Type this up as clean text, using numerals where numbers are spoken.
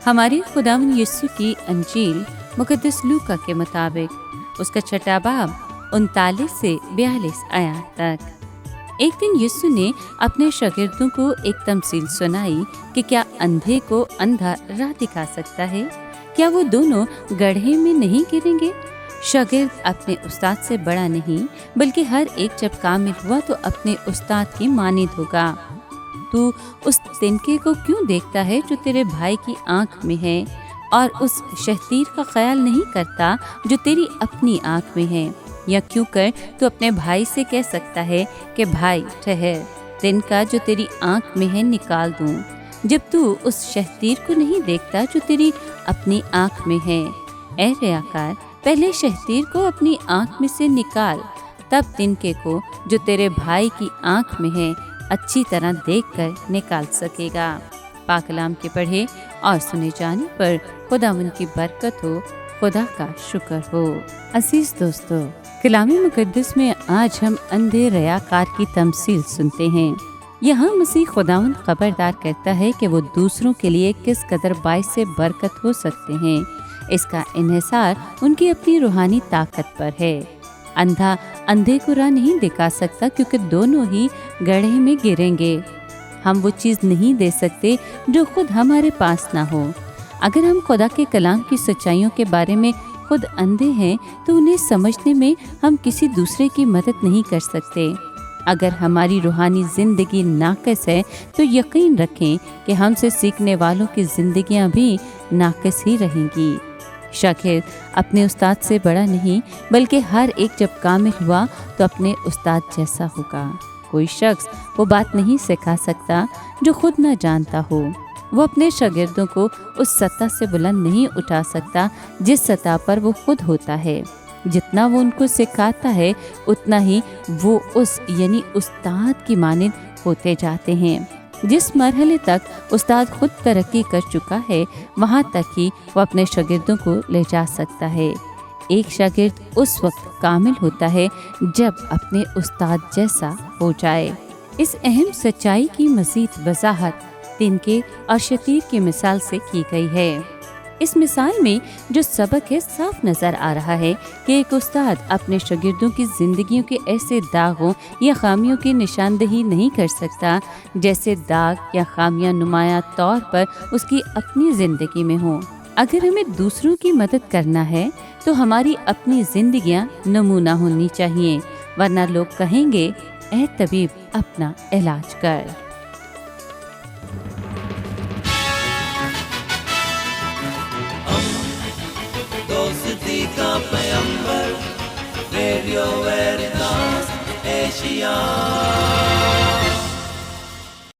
ہماری خداوند یسوع کی انجیل مقدس لوکا کے مطابق اس کا 6 باب 39 سے 42 آیات تک۔ ایک دن یسوع نے اپنے شاگردوں کو ایک تمثیل سنائی کہ کیا اندھے کو اندھا راہ دکھا سکتا ہے؟ کیا وہ دونوں گڑھے میں نہیں گریں گے؟ شاگرد اپنے استاد سے بڑا نہیں بلکہ ہر ایک جب کامل ہوا تو اپنے استاد کی مانند ہوگا۔ تو اس تنکے کو کیوں دیکھتا ہے جو تیرے بھائی کی آنکھ میں ہے اور اس شہتیر کا خیال نہیں کرتا جو تیری اپنی آنکھ میں ہے؟ یا کیوں کر تو اپنے بھائی سے کہہ سکتا ہے کہ بھائی ٹھہر، تنکا جو تیری آنکھ میں ہے نکال دوں، جب تو اس شہتیر کو نہیں دیکھتا جو تیری اپنی آنکھ میں ہے۔ اے ریاکار، پہلے شہتیر کو اپنی آنکھ میں سے نکال، تب تنکے کو جو تیرے بھائی کی آنکھ میں ہے اچھی طرح دیکھ کر نکال سکے گا۔ پاک کلام کے پڑھے اور سنے جانے پر خداوند کی برکت ہو، خدا کا شکر ہو۔ عزیز دوستو، کلام مقدس میں آج ہم اندھے ریاکار کی تمثیل سنتے ہیں۔ یہاں مسیح خداوند خبردار کرتا ہے کہ وہ دوسروں کے لیے کس قدر باعث برکت ہو سکتے ہیں۔ اس کا انحصار ان کی اپنی روحانی طاقت پر ہے۔ اندھا اندھے کو راہ نہیں دکھا سکتا کیونکہ دونوں ہی گڑھے میں گریں گے۔ ہم وہ چیز نہیں دے سکتے جو خود ہمارے پاس نہ ہو۔ اگر ہم خدا کے کلام کی سچائیوں کے بارے میں خود اندھے ہیں تو انہیں سمجھنے میں ہم کسی دوسرے کی مدد نہیں کر سکتے۔ اگر ہماری روحانی زندگی ناقص ہے تو یقین رکھیں کہ ہم سے سیکھنے والوں کی زندگیاں بھی ناقص ہی رہیں گی۔ شاگرد اپنے استاد سے بڑا نہیں بلکہ ہر ایک جب کامل ہوا تو اپنے استاد جیسا ہوگا۔ کوئی شخص وہ بات نہیں سکھا سکتا جو خود نہ جانتا ہو۔ وہ اپنے شاگردوں کو اس سطح سے بلند نہیں اٹھا سکتا جس سطح پر وہ خود ہوتا ہے۔ جتنا وہ ان کو سکھاتا ہے اتنا ہی وہ اس یعنی استاد کی مانند ہوتے جاتے ہیں۔ جس مرحلے تک استاد خود ترقی کر چکا ہے وہاں تک ہی وہ اپنے شاگردوں کو لے جا سکتا ہے۔ ایک شاگرد اس وقت کامل ہوتا ہے جب اپنے استاد جیسا ہو جائے۔ اس اہم سچائی کی مزید وضاحت تنکے اور شتیر کی مثال سے کی گئی ہے۔ اس مثال میں جو سبق ہے صاف نظر آ رہا ہے کہ ایک استاد اپنے شاگردوں کی زندگیوں کے ایسے داغوں یا خامیوں کی نشاندہی نہیں کر سکتا جیسے داغ یا خامیاں نمایاں طور پر اس کی اپنی زندگی میں ہوں۔ اگر ہمیں دوسروں کی مدد کرنا ہے تو ہماری اپنی زندگیاں نمونہ ہونی چاہیے، ورنہ لوگ کہیں گے اے طبیب اپنا علاج کر۔ دوستی کا پیمبر، ریڈیو ویریتاس ایشیا۔